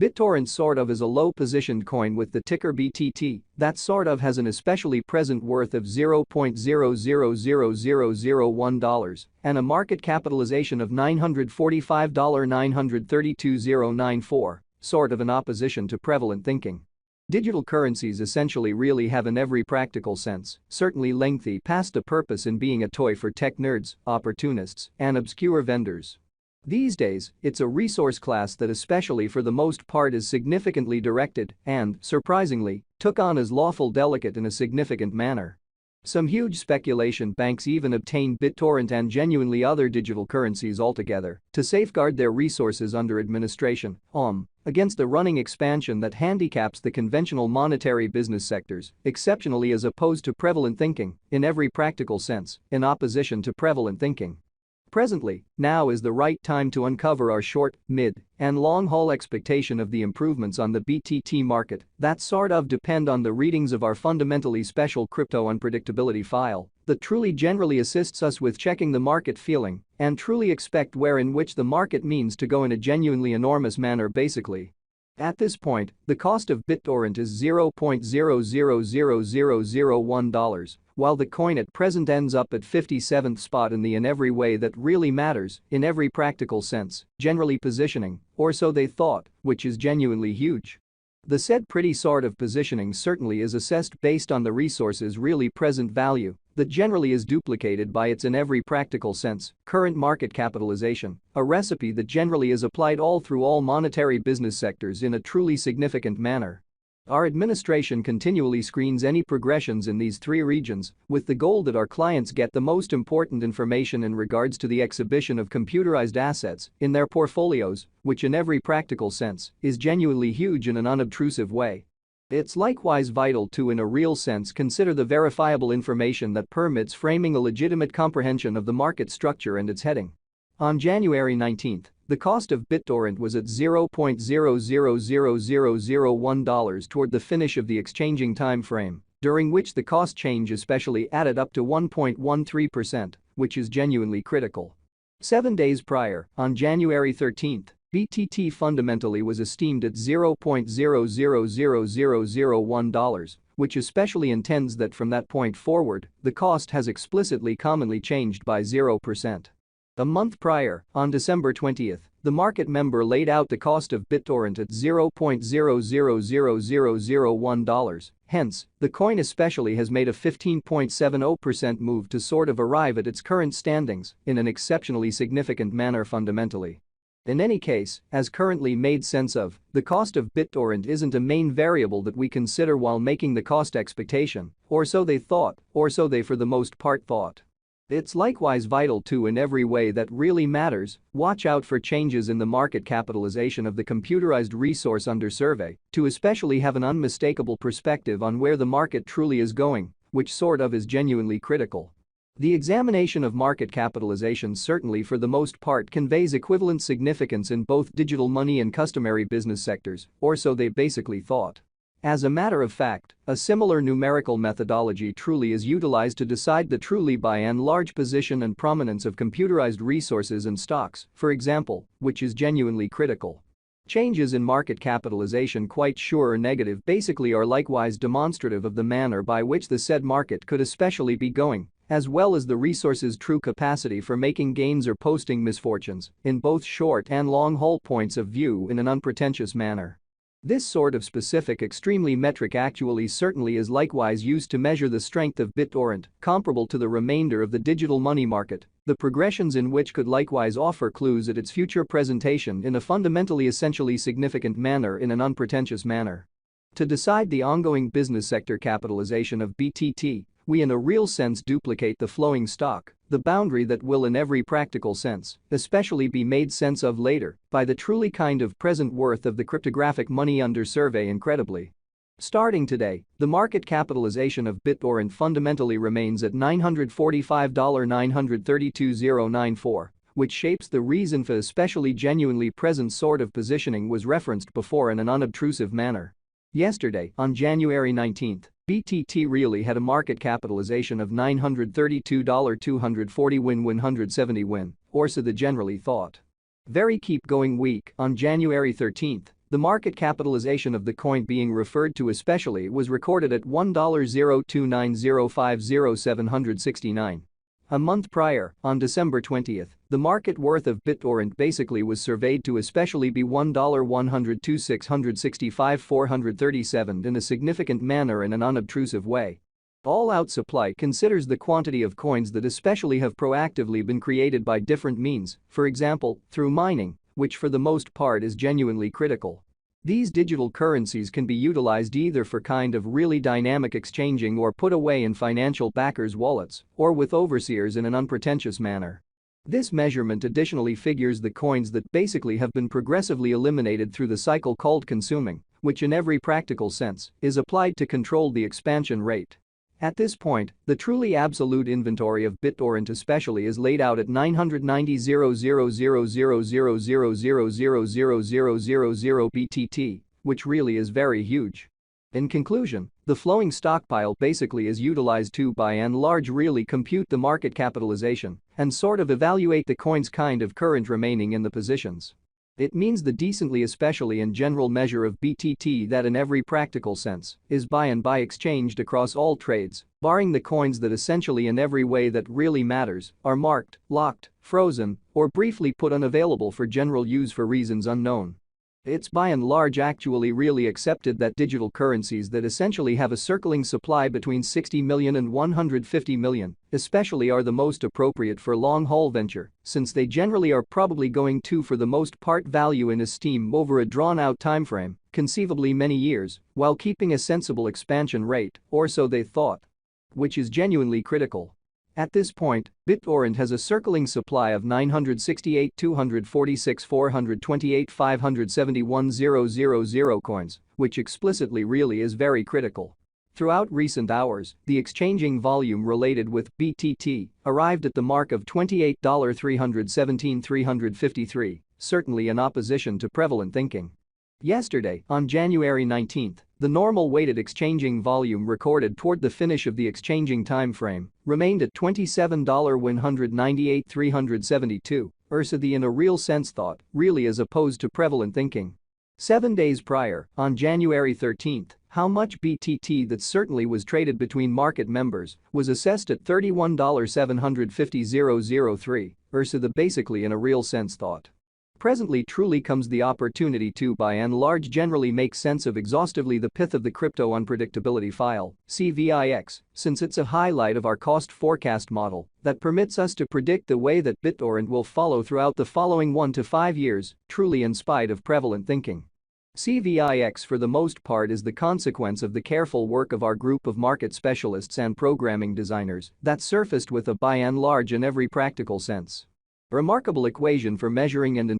Bittorrent sort of is a low-positioned coin with the ticker BTT that sort of has an especially present worth of $0.000001 and a market capitalization of $945,932,094, sort of in opposition to prevalent thinking. Digital currencies essentially really have in every practical sense, certainly lengthy past a purpose in being a toy for tech nerds, opportunists, and obscure vendors. These days, it's a resource class that especially for the most part is significantly directed and, surprisingly, took on as lawful delicate in a significant manner. Some huge speculation banks even obtained Bittorrent and genuinely other digital currencies altogether to safeguard their resources under administration, against the running expansion that handicaps the conventional monetary business sectors, exceptionally as opposed to prevalent thinking, in every practical sense, in opposition to prevalent thinking. Presently, now is the right time to uncover our short, mid, and long-haul expectation of the improvements on the BTT market that sort of depend on the readings of our fundamentally special crypto unpredictability file that truly generally assists us with checking the market feeling and truly expect where in which the market means to go in a genuinely enormous manner basically. At this point, the cost of Bittorrent is $0.000001, while the coin at present ends up at 57th spot in every way that really matters, in every practical sense, generally positioning, or so they thought, which is genuinely huge. The said pretty sort of positioning certainly is assessed based on the resource's really present value that generally is duplicated by its in every practical sense current market capitalization, a recipe that generally is applied all through all monetary business sectors in a truly significant manner. Our administration continually screens any progressions in these three regions with the goal that our clients get the most important information in regards to the exhibition of computerized assets in their portfolios, which in every practical sense is genuinely huge in an unobtrusive way. It's likewise vital to in a real sense consider the verifiable information that permits framing a legitimate comprehension of the market structure and its heading. On January 19, the cost of Bittorrent was at $0.000001 toward the finish of the exchanging time frame, during which the cost change especially added up to 1.13%, which is genuinely critical. 7 days prior, on January 13, BTT fundamentally was esteemed at $0.000001, which especially intends that from that point forward, the cost has explicitly commonly changed by 0%. A month prior, on December 20, the market member laid out the cost of Bittorrent at $0.000001, hence, the coin especially has made a 15.70% move to sort of arrive at its current standings in an exceptionally significant manner fundamentally. In any case, as currently made sense of, the cost of Bittorrent isn't a main variable that we consider while making the cost expectation, or so they thought, or so they for the most part thought. It's likewise vital to in every way that really matters, watch out for changes in the market capitalization of the computerized resource under survey to especially have an unmistakable perspective on where the market truly is going, which sort of is genuinely critical. The examination of market capitalization certainly for the most part conveys equivalent significance in both digital money and customary business sectors, or so they basically thought. As a matter of fact, a similar numerical methodology truly is utilized to decide the truly by and large position and prominence of computerized resources and stocks, for example, which is genuinely critical. Changes in market capitalization quite sure or negative basically are likewise demonstrative of the manner by which the said market could especially be going, as well as the resource's true capacity for making gains or posting misfortunes in both short and long-haul points of view in an unpretentious manner. This sort of specific extremely metric actually certainly is likewise used to measure the strength of Bittorrent, comparable to the remainder of the digital money market, the progressions in which could likewise offer clues at its future presentation in a fundamentally essentially significant manner in an unpretentious manner. To decide the ongoing business sector capitalization of BTT, we in a real sense duplicate the flowing stock, the boundary that will in every practical sense especially be made sense of later by the truly kind of present worth of the cryptographic money under survey incredibly. Starting today, the market capitalization of Bittorrent fundamentally remains at $945,932,094, which shapes the reason for especially genuinely present sort of positioning was referenced before in an unobtrusive manner. Yesterday, on January 19, BTT really had a market capitalization of $932,240 or so the generally thought. Very keep going week, on January 13, The market capitalization of the coin being referred to especially was recorded at $1.029050769. A month prior, on December 20, the market worth of Bittorrent basically was surveyed to especially be $1,102,665,437 in a significant manner in an unobtrusive way. All-out supply considers the quantity of coins that especially have proactively been created by different means, for example, through mining, which for the most part is genuinely critical. These digital currencies can be utilized either for kind of really dynamic exchanging or put away in financial backers' wallets, or with overseers in an unpretentious manner. This measurement additionally figures the coins that basically have been progressively eliminated through the cycle called consuming, which in every practical sense is applied to control the expansion rate. At this point, the truly absolute inventory of Bittorrent especially is laid out at 990,000,000,000,000,000,000 BTT, which really is very huge. In conclusion, the flowing stockpile basically is utilized to by and large really compute the market capitalization and sort of evaluate the coin's kind of current remaining in the positions. It means the decently especially in general measure of BTT that in every practical sense is by and by exchanged across all trades, barring the coins that essentially in every way that really matters are marked, locked, frozen, or briefly put unavailable for general use for reasons unknown. It's by and large actually really accepted that digital currencies that essentially have a circling supply between 60 million and 150 million, especially are the most appropriate for long-haul venture, since they generally are probably going to for the most part value in esteem over a drawn-out timeframe, conceivably many years, while keeping a sensible expansion rate, or so they thought. Which is genuinely critical. At this point, Bittorrent has a circling supply of 968,246,428,571,000 coins, which explicitly really is very critical. Throughout recent hours, the exchanging volume related with BTT arrived at the mark of $28,317,353, certainly in opposition to prevalent thinking. Yesterday, on January 19, the normal weighted exchanging volume recorded toward the finish of the exchanging time frame remained at $27,198,372, the in a real sense thought, really as opposed to prevalent thinking. 7 days prior, on January 13, how much BTT that certainly was traded between market members was assessed at $31,750,003, the basically in a real sense thought. Presently truly comes the opportunity to by and large generally make sense of exhaustively the pith of the crypto unpredictability file, CVIX, since it's a highlight of our cost forecast model that permits us to predict the way that Bittorrent will follow throughout the following 1 to 5 years, truly in spite of prevalent thinking. CVIX for the most part is the consequence of the careful work of our group of market specialists and programming designers that surfaced with a by and large in every practical sense remarkable equation for measuring and